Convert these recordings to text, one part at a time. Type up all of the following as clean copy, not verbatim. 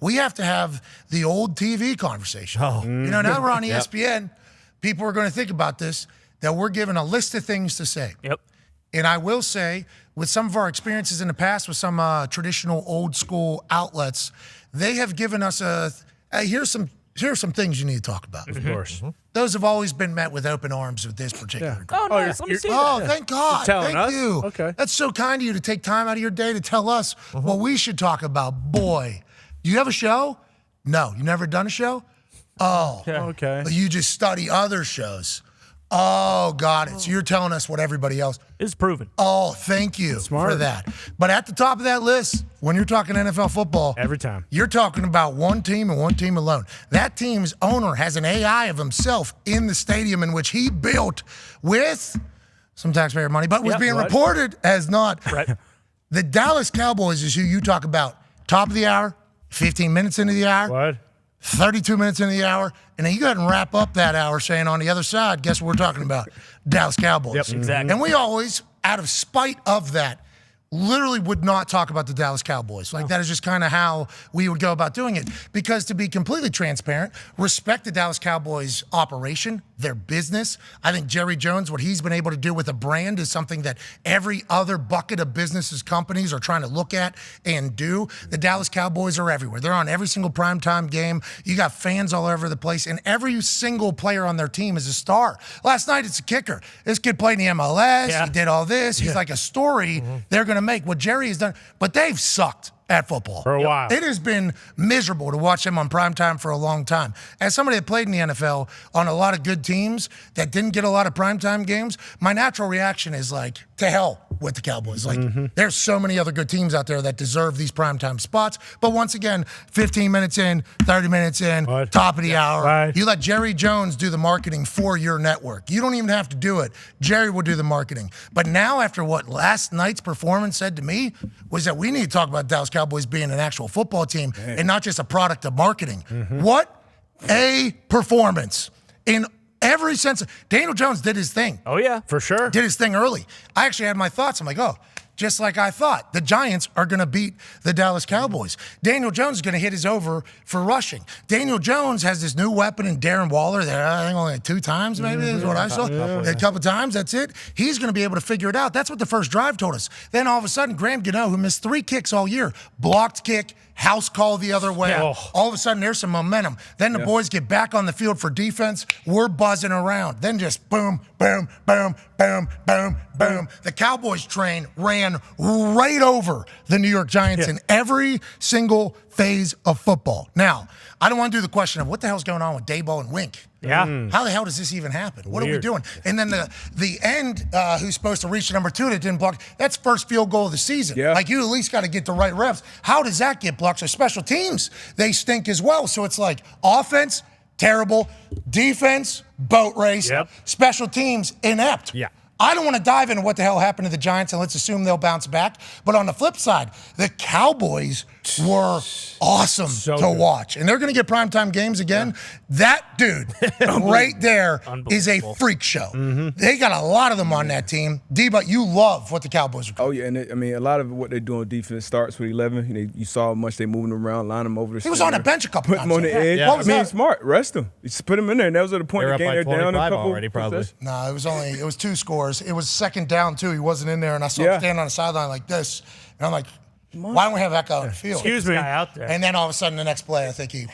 We have to have the old TV conversation. Oh. Now we're on ESPN. People are going to think about this, that we're given a list of things to say. Yep. And I will say, with some of our experiences in the past with some traditional old school outlets, they have given us here's some things you need to talk about. Of course. Those have always been met with open arms with this particular group. Oh, nice. Let me see Oh, that. thank God. telling Thank us? you. Okay. That's so kind of you to take time out of your day to tell us what we should talk about. Boy, do you have a show? No. You never done a show? Oh. Okay. You just study other shows. Oh, got it. So you're telling us what everybody else. It's proven. Oh, thank you for that. But at the top of that list, when you're talking NFL football, Every time. you're talking about one team and one team alone. That team's owner has an AI of himself in the stadium in which he built with some taxpayer money, but was being reported as not. Right. The Dallas Cowboys is who you talk about. Top of the hour, 15 minutes into the hour. What? 32 minutes into the hour, and then you go ahead and wrap up that hour saying on the other side, guess what we're talking about? Dallas Cowboys. Yep, exactly. And we always, out of spite of that, literally would not talk about the Dallas Cowboys. Like, that is just kind of how we would go about doing it. Because to be completely transparent, respect the Dallas Cowboys operation, their business. I think Jerry Jones, what he's been able to do with a brand is something that every other bucket of businesses, companies are trying to look at and do. The Dallas Cowboys are everywhere. They're on every single primetime game. You got fans all over the place, and every single player on their team is a star. Last night, it's a kicker. This kid played in the MLS. Yeah. He did all this. He's like a story they're going to make. What Jerry has done, but they've sucked at football. For a while. It has been miserable to watch them on primetime for a long time. As somebody that played in the NFL on a lot of good teams that didn't get a lot of primetime games, my natural reaction is like, to hell with the Cowboys. Like, there's so many other good teams out there that deserve these primetime spots. But once again, 15 minutes in, 30 minutes in, top of the hour. Right. You let Jerry Jones do the marketing for your network. You don't even have to do it. Jerry will do the marketing. But now, after what last night's performance said to me, was that we need to talk about Dallas Cowboys being an actual football team and not just a product of marketing. What a performance in every sense. Daniel Jones did his thing. Oh, yeah. For sure. Did his thing early. I actually had my thoughts. I'm like, oh, just like I thought. The Giants are going to beat the Dallas Cowboys. Daniel Jones is going to hit his over for rushing. Daniel Jones has this new weapon in Darren Waller there. I think only like 2 times maybe is what I saw. A couple times, that's it. He's going to be able to figure it out. That's what the first drive told us. Then all of a sudden, Graham Gano, who missed 3 kicks all year, blocked kick, house call the other way. Yeah. All of a sudden, there's some momentum. Then the boys get back on the field for defense. We're buzzing around. Then just boom, boom, boom, boom, boom, boom. The Cowboys train ran right over the New York Giants in every single phase of football. Now, I don't want to do the question of what the hell's going on with Daboll and Wink. Yeah. How the hell does this even happen? What are we Weird. doing? And then the end, who's supposed to reach number 2 that didn't block, that's first field goal of the season. Yeah. Like, you at least got to get the right reps. How does that get blocked? So special teams, they stink as well. So it's like offense, terrible. Defense, boat race. Yep. Special teams, inept. Yeah. I don't want to dive into what the hell happened to the Giants, and let's assume they'll bounce back. But on the flip side, the Cowboys were awesome to good. watch. And they're going to get primetime games again. That dude right there is a freak show. They got a lot of them on that team. D-But, you love what the Cowboys are doing. Oh, yeah, and a lot of what they're doing on defense starts with 11. You saw how much they moving them around, line them over the He was on the bench a couple Put times. him on the edge. What was that? Smart. Rest him. Just put him in there. And that was at the point They're of up the game. by They're down a 25 couple. already, probably. No, it was 2 scores. It was second down, too. He wasn't in there, and I saw him standing on the sideline like this. And I'm like, why don't we have that guy on the field? Excuse me. Guy out there. And then all of a sudden, the next play, I think he...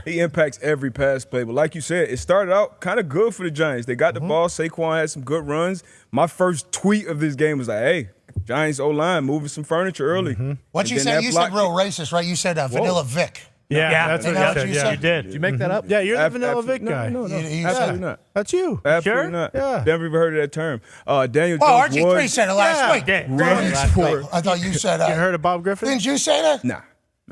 He impacts every pass play. But like you said, it started out kind of good for the Giants. They got the ball. Saquon had some good runs. My first tweet of this game was like, hey, Giants O-line moving some furniture early. What And you then said? that You block said real racist, right? You said Vanilla Vic. Yeah, that's Is what that you what you said. said? You did. Did you make that up? Yeah, you're the Vanilla Vic guy. No. You Absolutely said- not. That's you. Absolutely Sure? not. Yeah. Never even heard of that term. Daniel Oh, Jones RG3 was said it last week. Yeah. runs for. I thought you said You heard of Bob Griffin? Didn't you say that? Nah.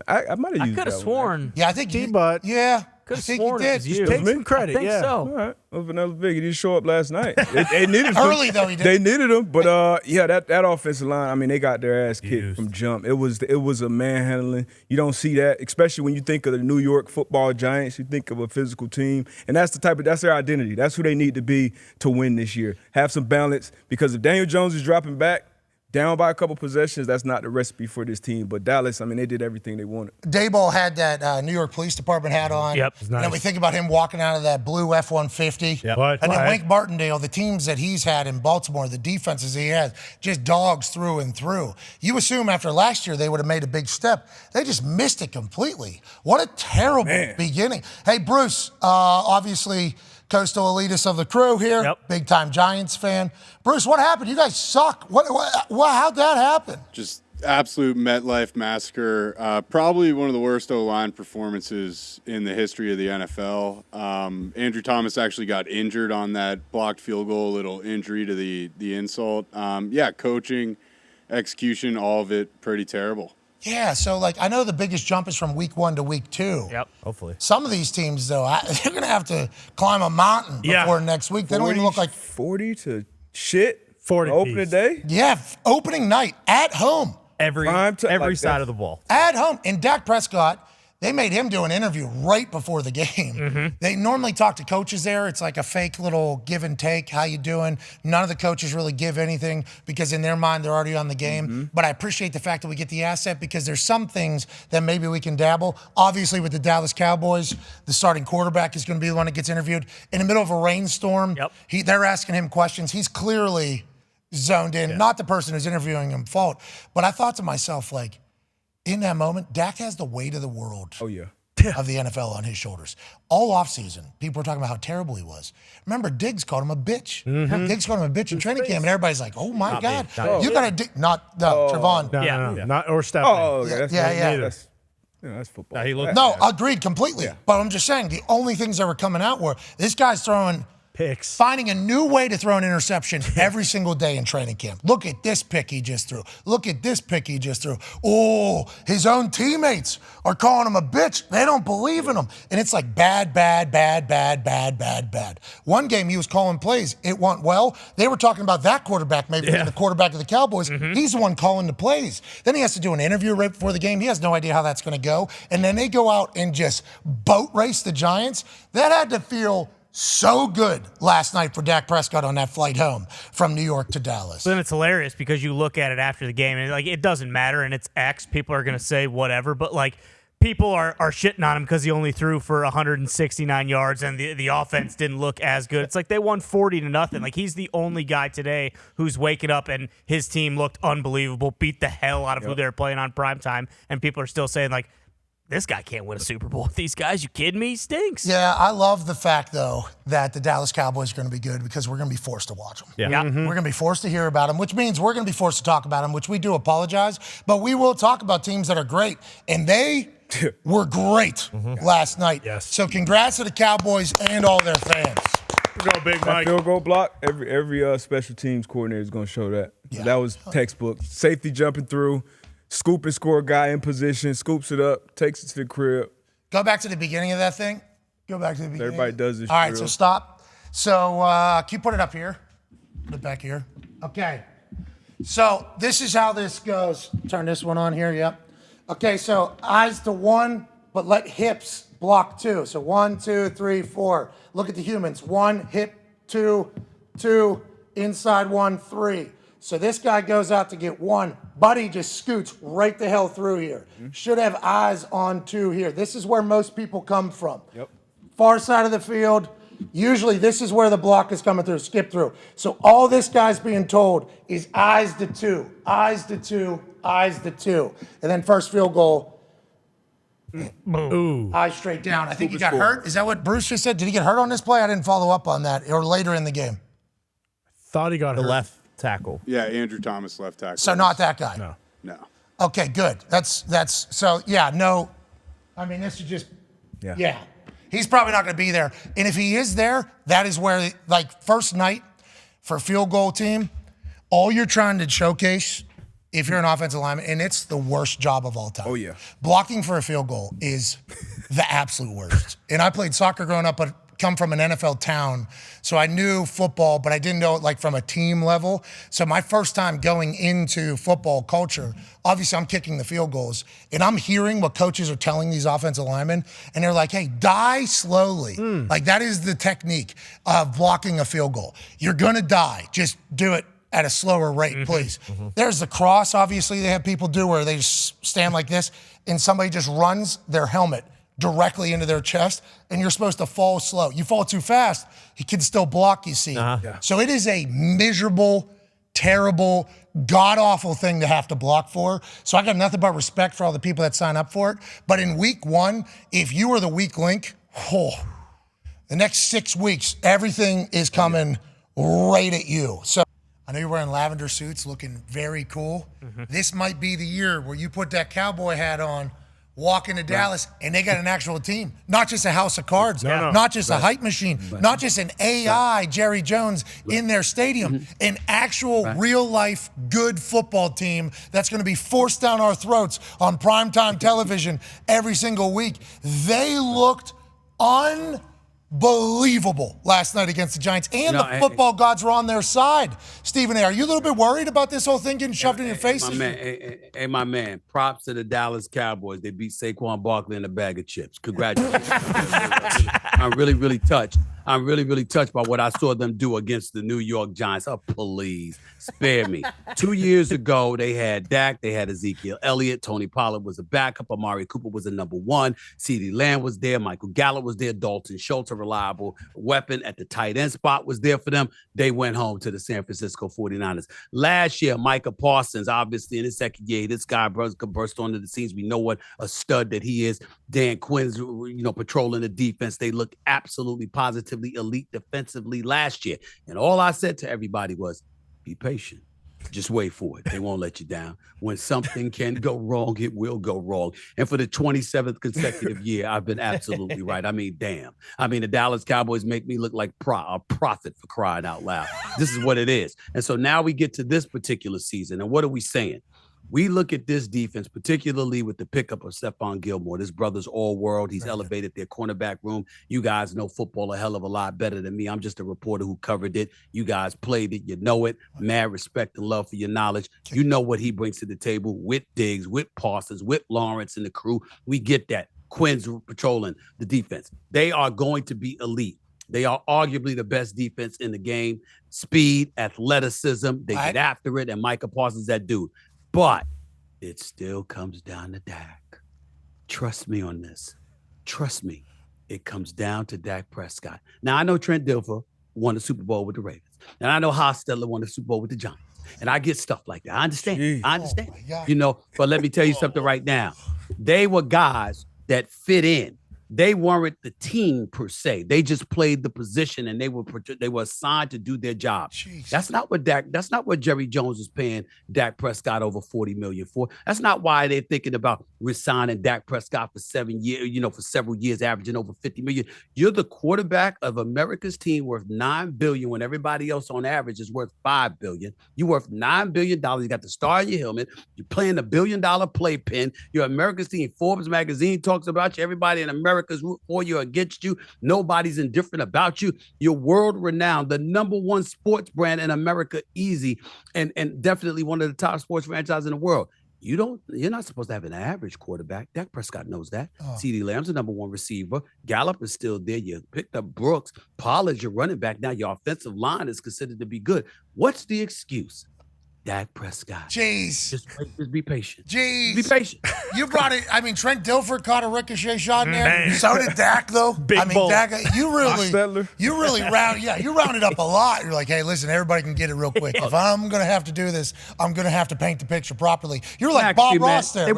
I might have I used could that have one. sworn. Yeah, I think you D-But. Yeah. Could I have think sworn you it did. was you. Take some credit, I think yeah. so. All right. Well, Vanilla Vic, he didn't show up last night. They needed him. Early, though, he did. They needed him, but that offensive line, I mean, they got their ass kicked from jump. It was a manhandling. You don't see that, especially when you think of the New York Football Giants. You think of a physical team, and that's their identity. That's who they need to be to win this year. Have some balance, because if Daniel Jones is dropping back, down by a couple possessions, that's not the recipe for this team. But Dallas, I mean, they did everything they wanted. Dayball had that New York Police Department hat on. Yep. And then we think about him walking out of that blue F-150. Yep. What? And then What? Wink Martindale, the teams that he's had in Baltimore, the defenses he has, just dogs through and through. You assume after last year they would have made a big step. They just missed it completely. What a terrible beginning. Hey, Bruce, obviously coastal elitist of the crew here, Yep. big-time Giants fan. Bruce, what happened? You guys suck. How'd that happen? Just absolute MetLife massacre. Probably one of the worst O-line performances in the history of the NFL. Andrew Thomas actually got injured on that blocked field goal, little injury to the insult. Coaching, execution, all of it pretty terrible. Yeah, so I know the biggest jump is from week 1 to week 2. Yep. Hopefully. Some of these teams, though, they're going to have to climb a mountain before next week. They don't even look like 40 to shit. 40 opening piece. day. Yeah, opening night at home. Every side of the ball. At home. And Dak Prescott, they made him do an interview right before the game. Mm-hmm. They normally talk to coaches there. It's like a fake little give and take. How you doing? None of the coaches really give anything because in their mind, they're already on the game. Mm-hmm. But I appreciate the fact that we get the asset because there's some things that maybe we can dabble. Obviously, with the Dallas Cowboys, the starting quarterback is going to be the one that gets interviewed. In the middle of a rainstorm, they're asking him questions. He's clearly zoned in. Not the person who's interviewing him fault. But I thought to myself, in that moment, Dak has the weight of the world of the NFL on his shoulders. All offseason, people were talking about how terrible he was. Remember, Diggs called him a bitch. Diggs called him a bitch in training camp, and everybody's like, oh, my God. You got to Trevon. No. Not or Stephanie. Oh, okay. That's football. No, agreed completely. But I'm just saying, the only things that were coming out were this guy's throwing picks. Finding a new way to throw an interception every single day in training camp. Look at this pick he just threw. Look at this pick he just threw. Oh, his own teammates are calling him a bitch. They don't believe in him. And it's like bad. One game he was calling plays. It went well. They were talking about that quarterback maybe being the quarterback of the Cowboys. He's the one calling the plays. Then he has to do an interview right before the game. He has no idea how that's going to go. And then they go out and just boat race the Giants. That had to feel so good last night for Dak Prescott on that flight home from New York to Dallas. But then it's hilarious because you look at it after the game and it doesn't matter and it's X. People are going to say whatever, but people are shitting on him because he only threw for 169 yards and the offense didn't look as good. It's like they won 40-0. He's the only guy today who's waking up and his team looked unbelievable, beat the hell out of who they're playing on primetime, and people are still saying this guy can't win a Super Bowl with these guys. You kidding me? He stinks. Yeah, I love the fact, though, that the Dallas Cowboys are going to be good because we're going to be forced to watch them. Yeah. We're going to be forced to hear about them, which means we're going to be forced to talk about them, which we do apologize. But we will talk about teams that are great. And they were great last night. Yes. So congrats to the Cowboys and all their fans. Go, Big That Mike. field goal block, every special teams coordinator is going to show that. Yeah. That was textbook. Safety jumping through, scoop and score guy in position, scoops it up, takes it to the crib. Go back to the beginning of that thing. Go back to the beginning. Everybody does this All right, drill. so stop. So can you put it up here? Put it back here. Okay. So this is how this goes. Turn this one on here, yep. Okay, so eyes to one, but let hips block two. So 1, 2, 3, 4. Look at the humans. 1, hip, 2, inside 1, 3. So this guy goes out to get 1. Buddy just scoots right the hell through here. Should have eyes on 2 here. This is where most people come from. Yep. Far side of the field. Usually this is where the block is coming through, skip through. So all this guy's being told is eyes to 2, eyes to 2, eyes to 2. And then first field goal, Ooh. eyes straight down. I think he got score. hurt. Is that what Bruce just said? Did he get hurt on this play? I didn't follow up on that. Or later in the game. Thought he got The hurt. left tackle. Yeah, Andrew Thomas left tackle. So not that guy. No. Okay, good. That's so yeah, no. I mean, this is just yeah. He's probably not going to be there. And if he is there, that is where first night for a field goal team, all you're trying to showcase if you're an offensive lineman, and it's the worst job of all time. Oh, yeah. Blocking for a field goal is the absolute worst. And I played soccer growing up, but come from an NFL town, so I knew football, but I didn't know it from a team level. So my first time going into football culture, obviously I'm kicking the field goals, and I'm hearing what coaches are telling these offensive linemen, and they're like, hey, die slowly. That is the technique of blocking a field goal. You're gonna die. Just do it at a slower rate, please. There's the cross, obviously, they have people do where they just stand like this, and somebody just runs their helmet directly into their chest, and you're supposed to fall slow. You fall too fast, he can still block you, see. So it is a miserable, terrible, god-awful thing to have to block for. So I got nothing but respect for all the people that sign up for it. But in week 1, if you are the weak link, the next 6 weeks, everything is coming right at you. So I know you're wearing lavender suits, looking very cool. This might be the year where you put that cowboy hat on, walk into Dallas, and they got an actual team. Not just a house of cards, not just a hype machine, not just an AI Jerry Jones in their stadium, an actual real-life good football team that's going to be forced down our throats on primetime television every single week. They looked unbelievable last night against the Giants, and the football gods were on their side. Stephen A., are you a little bit worried about this whole thing getting shoved in your face? My man, props to the Dallas Cowboys. They beat Saquon Barkley in a bag of chips. Congratulations. I'm really, really touched. I'm really, really touched by what I saw them do against the New York Giants. Oh, please, spare me. 2 years ago, they had Dak, they had Ezekiel Elliott, Tony Pollard was a backup, Amari Cooper was a number 1, CeeDee Lamb was there, Michael Gallup was there, Dalton Schultz, a reliable weapon at the tight end spot, was there for them. They went home to the San Francisco 49ers. Last year, Micah Parsons, obviously in his second year, this guy burst onto the scenes. We know what a stud that he is. Dan Quinn's, patrolling the defense. They look absolutely positively elite defensively last year. And all I said to everybody was, be patient. Just wait for it. They won't let you down. When something can go wrong, it will go wrong. And for the 27th consecutive year, I've been absolutely right. I mean, damn. I mean, the Dallas Cowboys make me look like a prophet, for crying out loud. This is what it is. And so now we get to this particular season. And what are we saying? We look at this defense, particularly with the pickup of Stephon Gilmore. This brother's all-world. He's elevated their cornerback room. You guys know football a hell of a lot better than me. I'm just a reporter who covered it. You guys played it. You know it. Mad respect and love for your knowledge. You know what he brings to the table with Diggs, with Parsons, with Lawrence and the crew. We get that. Quinn's patrolling the defense. They are going to be elite. They are arguably the best defense in the game. Speed, athleticism. They get after it, and Micah Parsons, that dude. But it still comes down to Dak. Trust me on this. Trust me. It comes down to Dak Prescott. Now, I know Trent Dilfer won the Super Bowl with the Ravens. And I know Hostetler won the Super Bowl with the Giants. And I get stuff like that. I understand. Jeez. I understand. But let me tell you something right now. They were guys that fit in. They weren't the team per se. They just played the position, and they were assigned to do their job. Jeez. That's not what Jerry Jones is paying Dak Prescott over $40 million for. That's not why they're thinking about resigning Dak Prescott for 7 years, for several years, averaging over $50 million. You're the quarterback of America's team worth $9 billion when everybody else on average is worth $5 billion. You're worth $9 billion. You got the star in your helmet. You're playing $1 billion playpen. You're America's team. Forbes magazine talks about you. Everybody in America is for you or against you. Nobody's indifferent about you. You're world renowned, the number 1 sports brand in America, easy, and definitely one of the top sports franchises in the world. You're not supposed to have an average quarterback. Dak Prescott knows that. CeeDee Lamb's the number 1 receiver. Gallup is still there. You picked up Brooks. Pollard's your running back. Now your offensive line is considered to be good. What's the excuse? Dak Prescott. Jeez. Just be patient. Jeez. Be patient. You brought it. I mean, Trent Dilfer caught a ricochet shot in there. So did Dak, though. Dak, you really rounded up a lot. You're like, hey, listen, everybody can get it real quick. If I'm going to have to do this, I'm going to have to paint the picture properly. You're like Bob Ross there.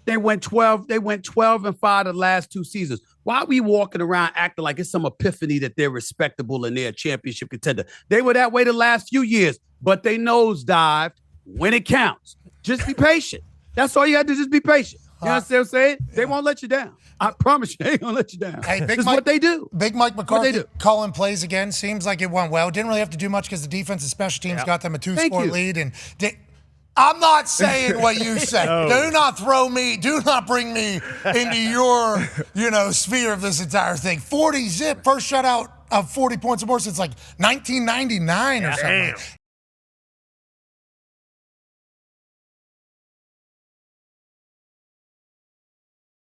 They went 12 and 5 the last 2 seasons. Why are we walking around acting like it's some epiphany that they're respectable and they're a championship contender? They were that way the last few years, but they nosedived when it counts. Just be patient. That's all you got to do. Just be patient. You understand what I'm saying? They won't let you down. I promise you, they ain't gonna let you down. Hey, This is what they do. Big Mike McCarthy calling plays again. Seems like it went well. Didn't really have to do much because the defense and special teams got them a 2-score lead. And I'm not saying what you say. Do not bring me into your, sphere of this entire thing. 40 zip, first shutout of 40 points or more since like 1999 or something.